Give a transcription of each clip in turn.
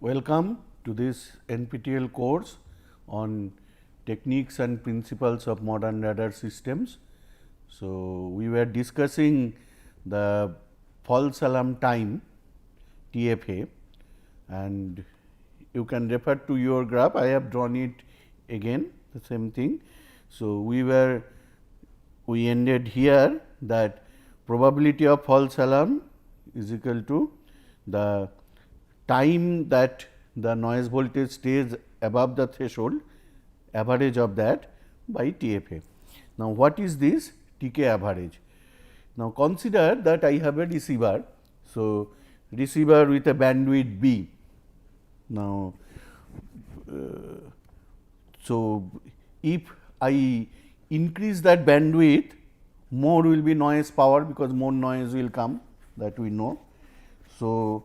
Welcome to this NPTEL course on techniques and principles of modern radar systems. So, we were discussing the false alarm time TFA, and you can refer to your graph. I have drawn it again, the same thing. So, we ended here that probability of false alarm is equal to the time that the noise voltage stays above the threshold, average of that by TFA. Now, what is this TK average? Now, consider that I have a receiver. So, receiver with a bandwidth B. Now, so if I increase that bandwidth, more will be noise power, because more noise will come, that we know. So,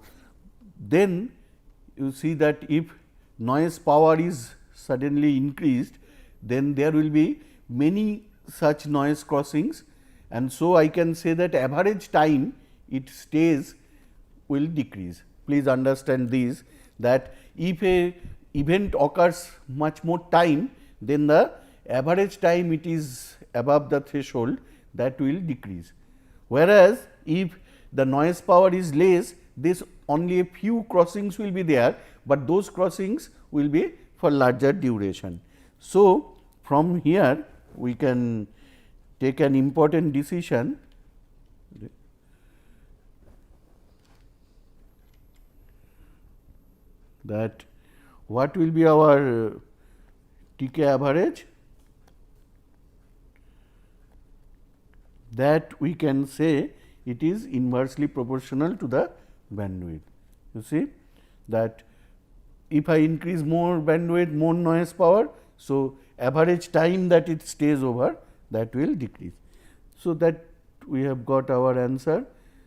then you see that if noise power is suddenly increased, then there will be many such noise crossings, and so I can say that average time it stays will decrease. Please understand this, that if a event occurs much more time, then the average time it is above the threshold, that will decrease. Whereas, if the noise power is less, this only a few crossings will be there, but those crossings will be for larger duration. So, from here we can take an important decision that what will be our TK average, that we can say it is inversely proportional to the bandwidth. You see that if I increase more bandwidth, more noise power, so average time that it stays over, that will decrease. So, that we have got our answer.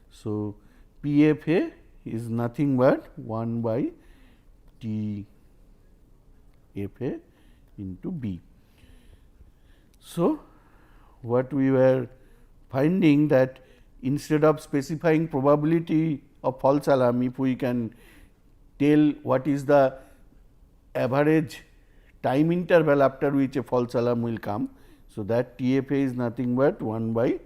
So, PFA is nothing but 1 by TFA into B. So, what we were finding, that instead of specifying probability of false alarm, if we can tell what is the average time interval after which a false alarm will come. So, that TFA is nothing but 1 by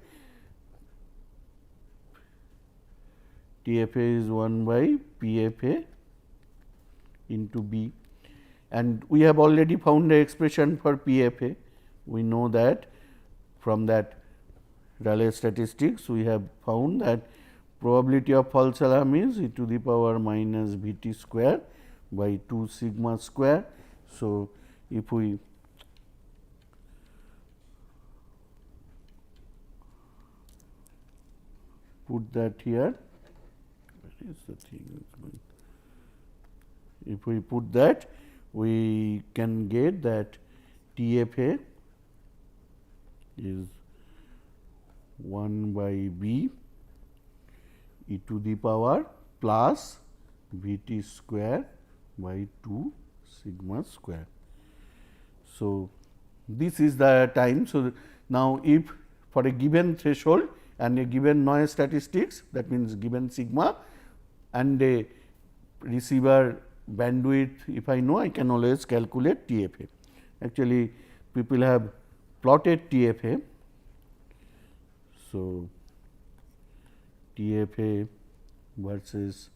TFA is 1 by PFA into B, and we have already found the expression for PFA. We know that from that Rayleigh statistics, we have found that probability of false alarm is e to the power minus V t square by 2 sigma square. So, if we put that here, what is the thing? If we put that, we can get that TFA is 1 by B e to the power plus V t square by 2 sigma square. So, this is the time. So, now if for a given threshold and a given noise statistics, that means given sigma and a receiver bandwidth, if I know, I can always calculate TFA. Actually, people have plotted TFA. So, TFA versus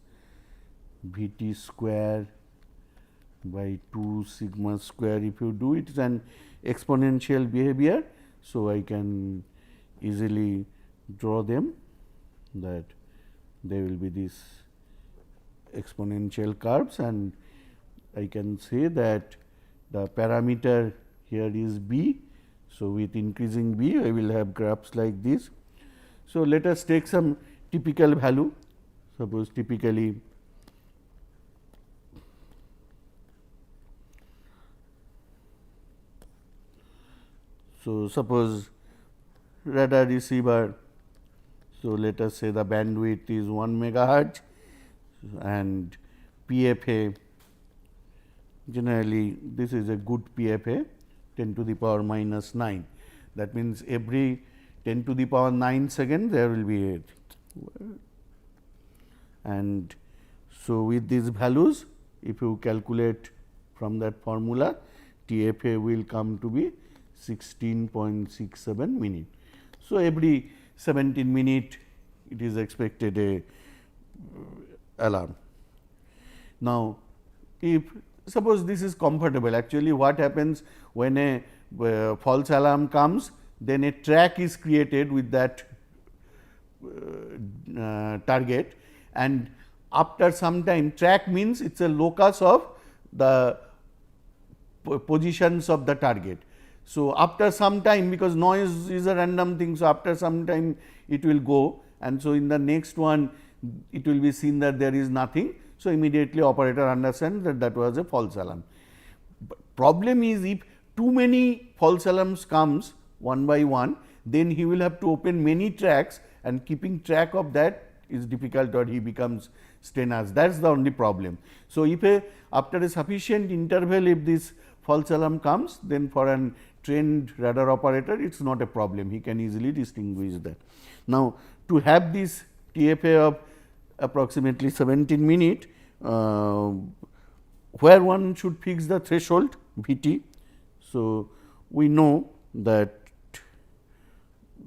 V t square by 2 sigma square. If you do, it is an exponential behavior. So, I can easily draw them, that they will be these exponential curves, and I can say that the parameter here is B. So, with increasing B, I will have graphs like this. So, let us take some typical value. Suppose typically suppose radar receiver. So, let us say the bandwidth is 1 megahertz and PFA, generally this is a good PFA, 10 to the power minus 9. That means, every 10 to the power 9 seconds there will be a, and so with these values if you calculate from that formula, TFA will come to be 16.67 minute. So, every 17 minute it is expected a alarm. Now, if suppose this is comfortable, actually what happens when a false alarm comes, then a track is created with that target, and after some time, track means it is a locus of the positions of the target. So, after some time, because noise is a random thing, so after some time it will go, and so in the next one it will be seen that there is nothing. So, immediately operator understands that that was a false alarm. But problem is, if too many false alarms comes one by one, then he will have to open many tracks, and keeping track of that is difficult, or he becomes strenuous. That is the only problem. So, if after a sufficient interval, if this false alarm comes, then for an trained radar operator it is not a problem, he can easily distinguish that. Now, to have this TFA of approximately 17 minute, where one should fix the threshold Vt. So, we know that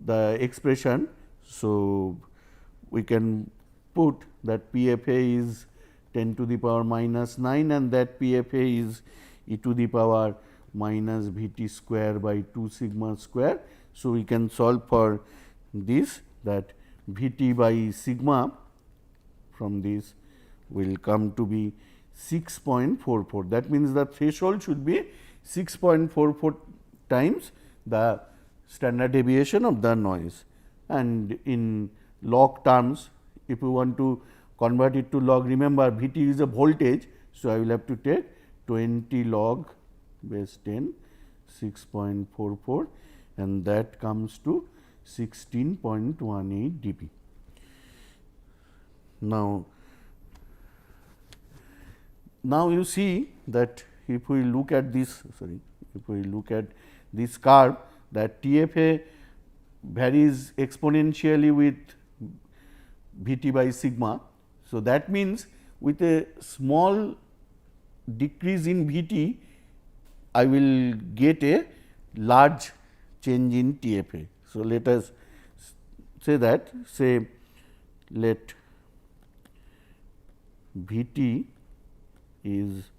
the expression. So, we can put that PFA is 10 to the power minus 9, and that PFA is e to the power minus Vt square by 2 sigma square. So, we can solve for this, that Vt by sigma from this will come to be 6.44. That means, the threshold should be 6.44 times the standard deviation of the noise, and in log terms, if you want to convert it to log, remember Vt is a voltage. So, I will have to take 20 log base 10 6.44, and that comes to 16.18 dB. Now, you see that if we look at this, curve, that TFA varies exponentially with Vt by sigma. So, that means, with a small decrease in Vt, I will get a large change in TFA. So, let us say that, let Vt is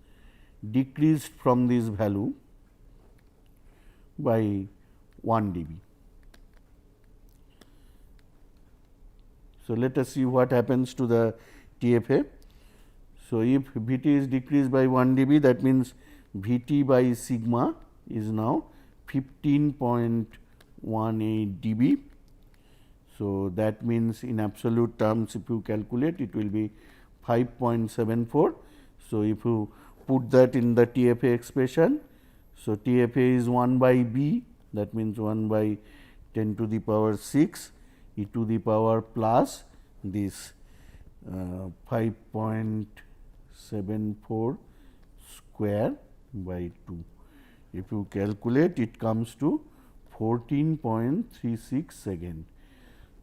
decreased from this value by 1 dB. So, let us see what happens to the TFA. So, if Vt is decreased by 1 dB, that means Vt by sigma is now 15.18 dB. So, that means, in absolute terms, if you calculate, it will be 5.74. So, if you put that in the TFA expression, so TFA is 1 by B, that means 1 by 10 to the power 6 e to the power plus this 5.74 square by 2. If you calculate, it comes to 14.36 second.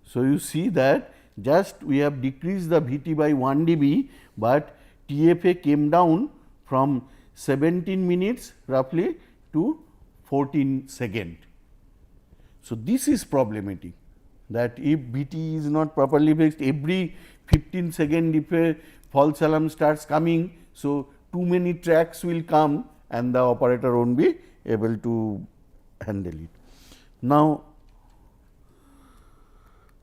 So, you see that just we have decreased the Vt by 1 dB, but TFA came down from 17 minutes roughly to 14 second. So, this is problematic, that if Vt is not properly fixed, every 15 second if a false alarm starts coming, so too many tracks will come and the operator won't be able to handle it. Now,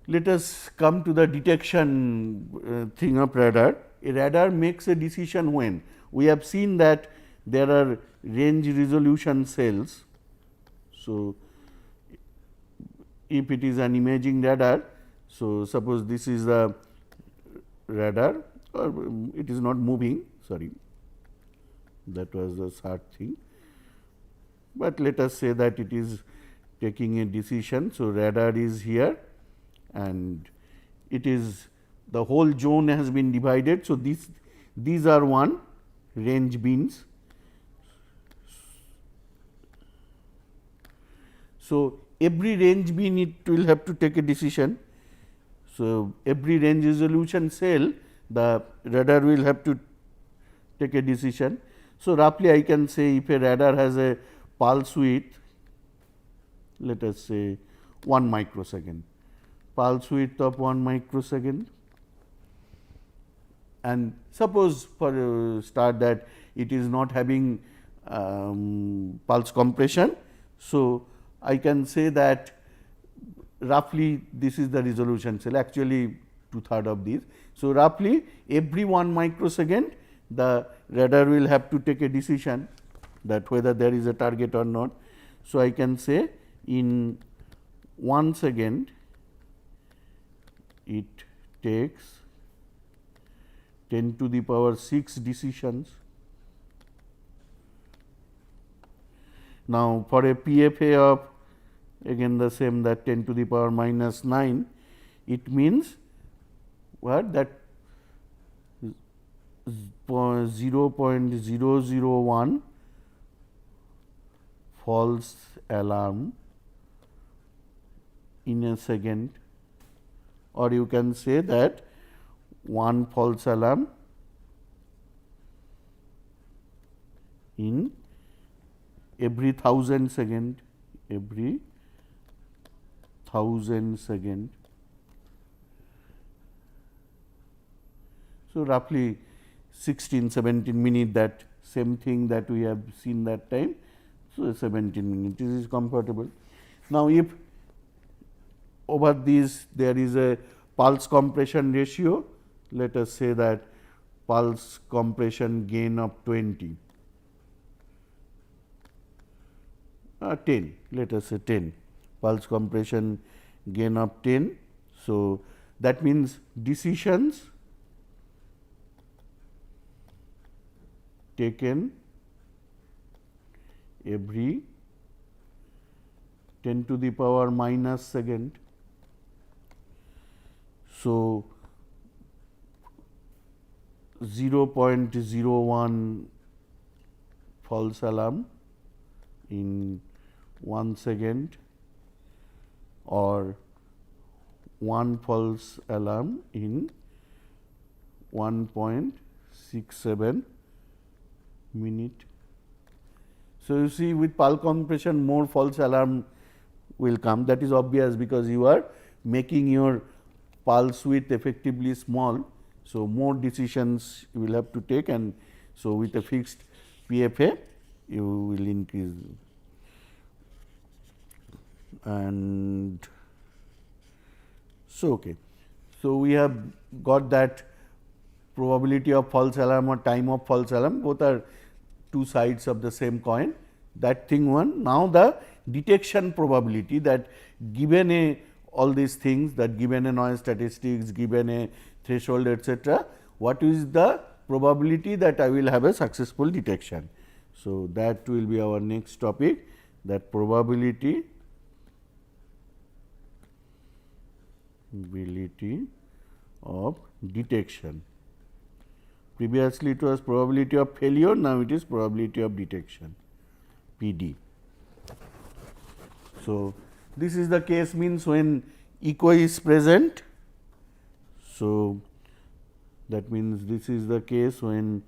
let us come to the detection thing of radar. A radar makes a decision when we have seen that there are range resolution cells. So, if it is an imaging radar, so suppose this is the radar, or it is not moving, sorry, that was the third thing, but let us say that it is taking a decision. So, radar is here and it is, the whole zone has been divided. So, these are one range bins. So, every range bin it will have to take a decision. So, every range resolution cell the radar will have to take a decision. So, roughly I can say if a radar has a pulse width, let us say 1 microsecond, pulse width of 1 microsecond, and suppose for start that it is not having pulse compression. So, I can say that roughly this is the resolution cell, actually 2/3 of these. So, roughly every 1 microsecond the radar will have to take a decision that whether there is a target or not. So, I can say in 1 second it takes 10 to the power 6 decisions. Now, for a PFA of again the same, that 10 to the power minus 9, it means what, that 0.001 false alarm in a second, or you can say that 1 false alarm in every 1000 second, every 1000 second. So, roughly 16-17 minutes, that same thing that we have seen that time. So, 17 minutes, this is comfortable. Now, if over this there is a pulse compression ratio, let us say that pulse compression gain of 20, 10, let us say 10, pulse compression gain of 10. So, that means decisions taken every 10 to the power minus second. So, 0.01 false alarm in 1 second, or 1 false alarm in 1.67 minute. So, you see with pulse compression more false alarm will come, that is obvious because you are making your pulse width effectively small. So, more decisions you will have to take, and so with a fixed PFA you will increase. And so, okay. So, we have got that probability of false alarm or time of false alarm, both are two sides of the same coin, that thing one. Now, the detection probability, that given a all these things, that given a noise statistics, given a threshold, etc., what is the probability that I will have a successful detection. So, that will be our next topic, that probability of detection. Previously it was probability of failure, now it is probability of detection, PD. So, this is the case, means when echo is present. So, that means this is the case when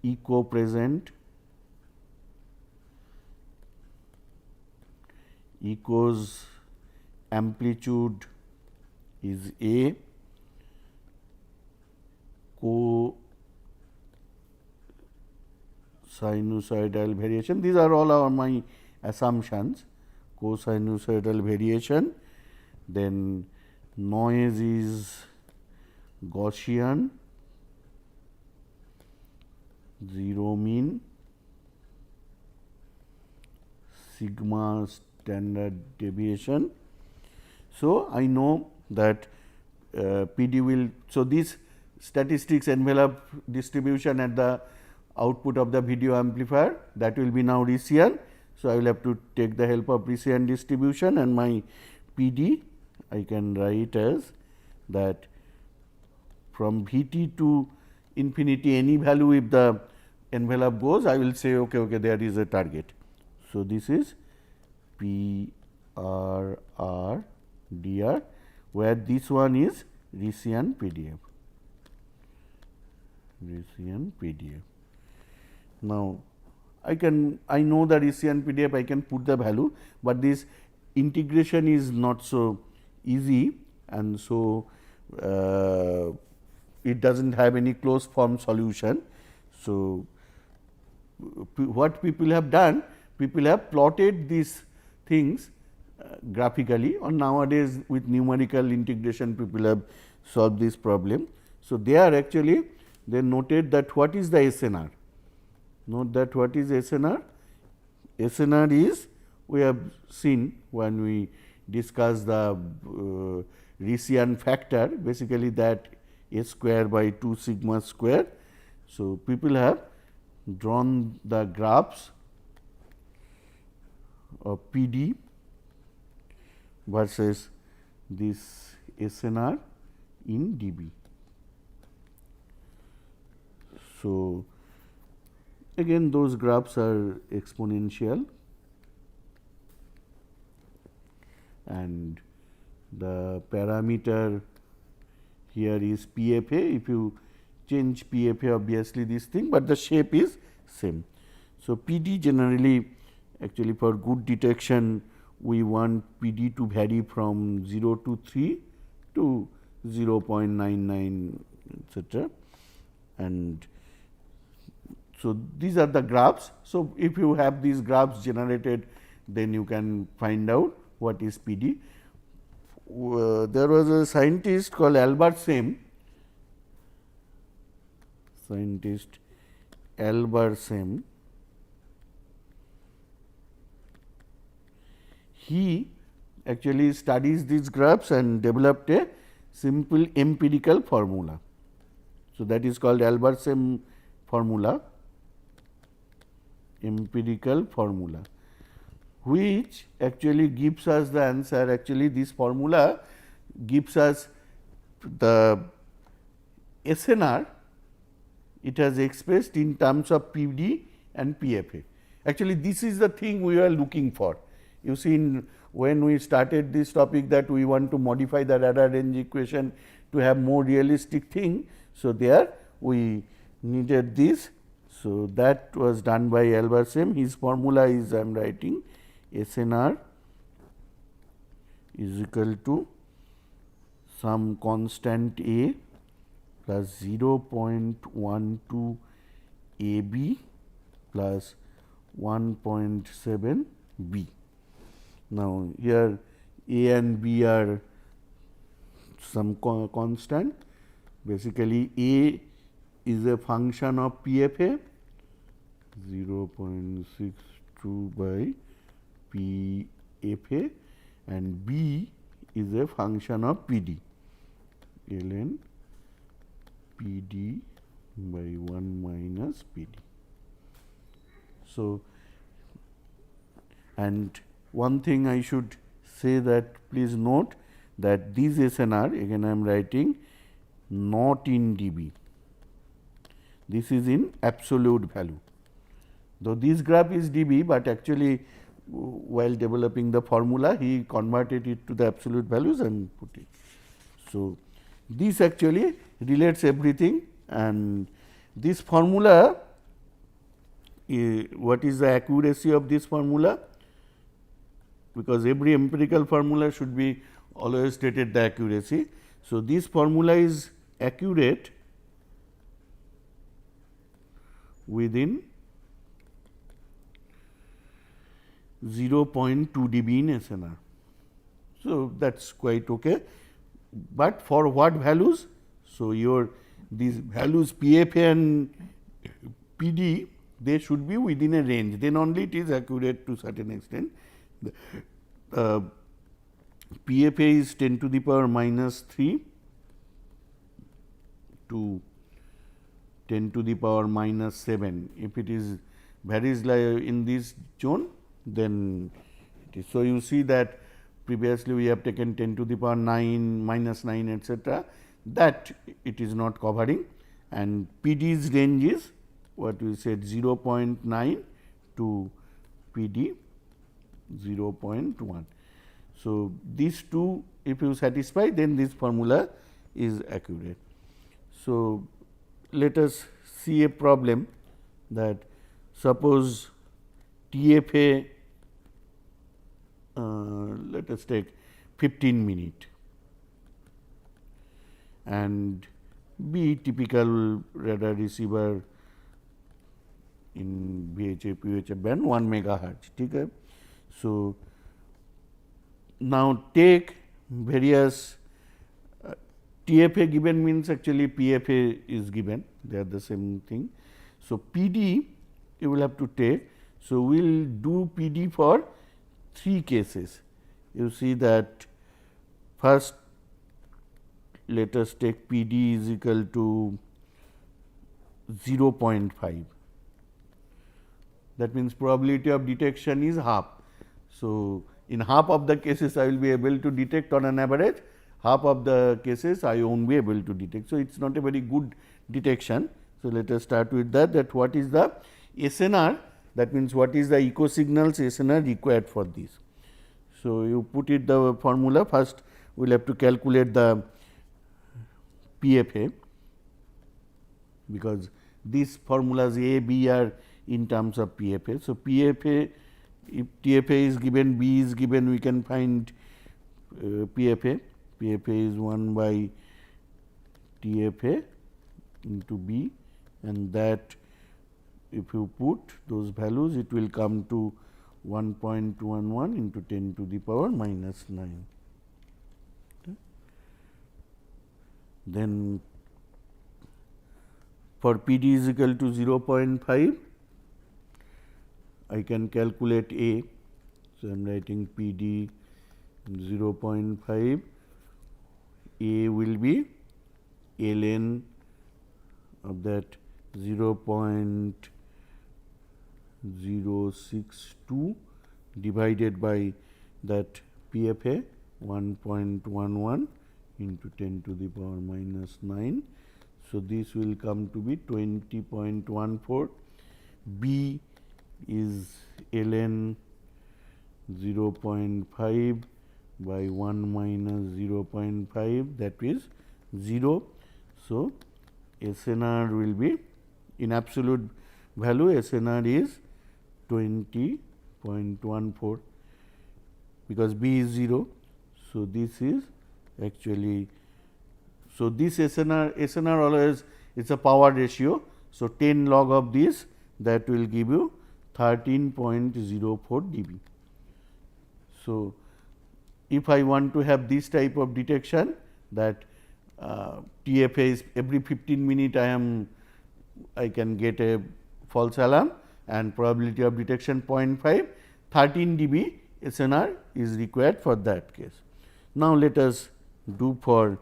echo present, echo's amplitude is A, co-sinusoidal variation, these are all my assumptions, co-sinusoidal variation, then noise is Gaussian, zero mean, sigma standard deviation. So, I know that PD will, so this statistics envelope distribution at the output of the video amplifier, that will be now Rician. So, I will have to take the help of Rician distribution, and my PD I can write as that from Vt to infinity any value, if the envelope goes, I will say okay, there is a target. So, this is P R R dr, where this one is Rician PDF. Now, I know the Resian PDF, I can put the value, but this integration is not so easy, and so it does not have any closed form solution. So, what people have done, people have plotted these things graphically, or nowadays with numerical integration people have solved this problem. So, they are actually they noted that what is the SNR. Note that what is SNR? SNR is, we have seen when we discuss the Resian factor, basically that a square by 2 sigma square. So, people have drawn the graphs of PD versus this SNR in dB. So, again those graphs are exponential, and the parameter here is PFA. If you change PFA, obviously this thing, but the shape is same. So, PD generally, actually for good detection, we want PD to vary from 0 to 3 to 0.99 etc. And so, these are the graphs. So, if you have these graphs generated, then you can find out what is PD. There was a scientist called Albert Sem. He actually studies these graphs and developed a simple empirical formula. So, that is called Albert Sem formula, empirical formula, which actually gives us the answer. Actually, this formula gives us the SNR, it has expressed in terms of PD and PFA. Actually, this is the thing we are looking for. You see, when we started this topic, that we want to modify the radar range equation to have more realistic thing. So, there we needed this. So, that was done by Albert Sem. His formula is, I am writing, SNR is equal to some constant A plus 0.12 AB plus 1.7 B. Now, here A and B are some constant. Basically, A is a function of PFA, 0.62 by PFA, and B is a function of PD, ln PD by 1 minus PD. So, and one thing I should say, that please note that these SNR, again I am writing not in dB, this is in absolute value. Though this graph is dB, but actually while developing the formula, he converted it to the absolute values and put it. So, this actually relates everything, and this formula, what is the accuracy of this formula? Because every empirical formula should be always stated the accuracy. So, this formula is accurate within 0.2 dB in SNR. So, that is quite okay, but for what values? So, your these values PFA and PD, they should be within a range, then only it is accurate to certain extent. PFA is 10 to the power minus 3 to 10 to the power minus 7. If it is varies like in this zone, then it is. So, you see that previously we have taken 10 to the power 9, minus 9 etc., that it is not covering, and PD's range is what we said 0.9 to PD 0.1. So, these two if you satisfy, then this formula is accurate. So, let us see a problem that suppose TFA, let us take 15 minute, and B typical radar receiver in VHF UHF band 1 megahertz. Okay? So, now take various TFA given means actually PFA is given, they are the same thing. So, PD you will have to take. So, we will do PD for 3 cases. You see that first let us take PD is equal to 0.5. That means probability of detection is half. So, in half of the cases I will be able to detect on an average, half of the cases I won't be able to detect. So, it is not a very good detection. So, let us start with that what is the SNR, that means what is the echo signals SNR required for this. So, you put it the formula first, we will have to calculate the PFA, because these formulas A, B are in terms of PFA. So, PFA, if TFA is given, B is given, we can find PFA. PFA is 1 by TFA into B, and that if you put those values, it will come to 1.11 into 10 to the power minus 9. Okay. Then for PD is equal to 0.5, I can calculate A. So, I am writing PD 0.5, A will be ln of that 0.062 divided by that PFA 1.11 into 10 to the power minus 9. So, this will come to be 20.14. B is ln 0.5 by 1 minus 0.5, that is 0. So, SNR will be in absolute value, SNR is 20.14 because B is 0. So, this is actually, so this SNR always is a power ratio. So, 10 log of this, that will give you 13.04 dB. So, if I want to have this type of detection, that TFA is every 15 minute I can get a false alarm and probability of detection 0.5, 13 dB SNR is required for that case. Now, let us do for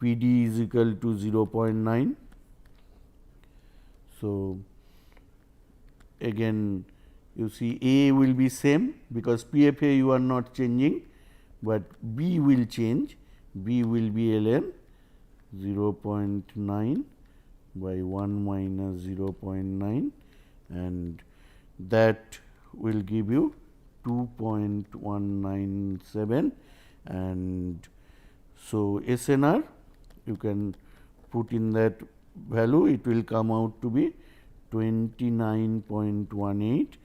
PD is equal to 0.9. So, again you see A will be same because PFA you are not changing, but B will change. B will be ln 0.9 by 1 minus 0.9, and that will give you 2.197, and so SNR you can put in that value, it will come out to be 29.18,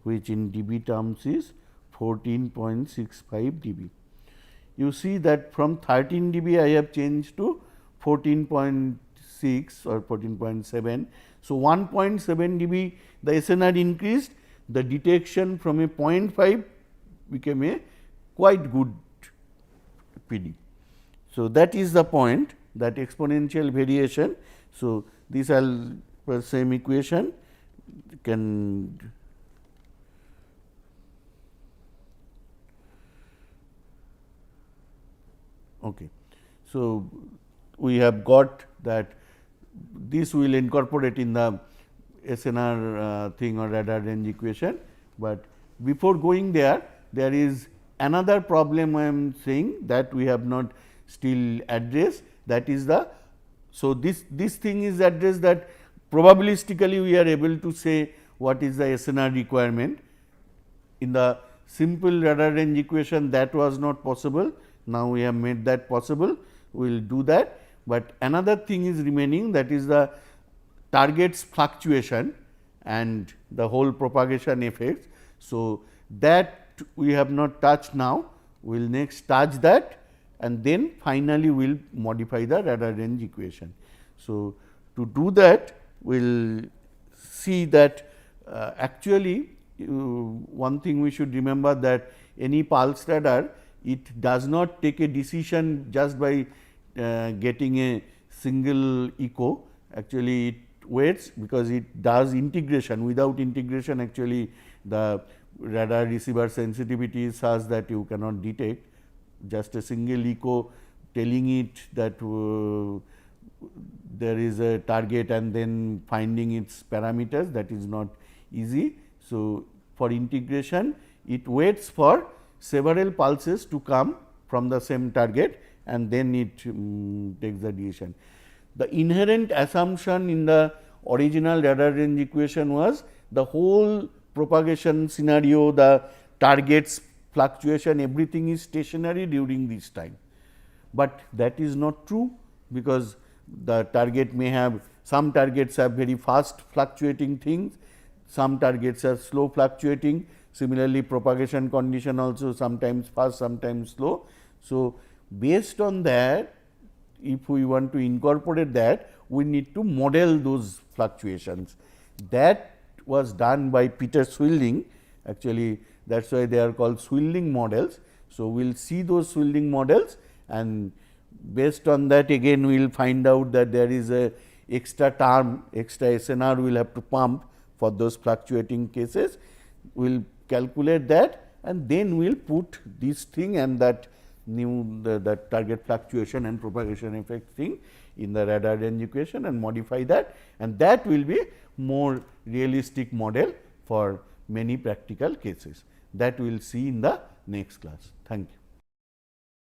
which in dB terms is 14.65 dB. You see that from 13 dB I have changed to 14.6 or 14.7. So, 1.7 dB the SNR increased, the detection from a 0.5 became a quite good PD. So, that is the point, that exponential variation. So, this are the same equation can okay. So, we have got that this will incorporate in the SNR thing or radar range equation, but before going there, there is another problem I am saying that we have not still addressed, that is the, so this thing is addressed that probabilistically we are able to say what is the SNR requirement. In the simple radar range equation that was not possible, now we have made that possible, we will do that. But another thing is remaining, that is the target's fluctuation, and the whole propagation effects. So, that we have not touched now, we will next touch that and then finally, we will modify the radar range equation. So, to do that we will see that actually one thing we should remember that any pulse radar, it does not take a decision just by getting a single echo. Actually, it waits because it does integration. Without integration, actually the radar receiver sensitivity is such that you cannot detect. Just a single echo telling it that there is a target and then finding its parameters, that is not easy. So, for integration it waits for several pulses to come from the same target and then it takes the decision. The inherent assumption in the original radar range equation was the whole propagation scenario, the targets fluctuation, everything is stationary during this time. But that is not true, because the target may have, some targets have very fast fluctuating things, some targets are slow fluctuating. Similarly, propagation condition also sometimes fast, sometimes slow. So, based on that, if we want to incorporate that, we need to model those fluctuations. That was done by Peter Swilling. Actually, that is why they are called Swilling models. So, we will see those Swilling models, and based on that again we will find out that there is a extra term, extra SNR we will have to pump for those fluctuating cases. We will calculate that and then we will put this thing and that new the target fluctuation and propagation effect thing in the radar range equation and modify that, and that will be more realistic model for many practical cases. That we will see in the next class. Thank you.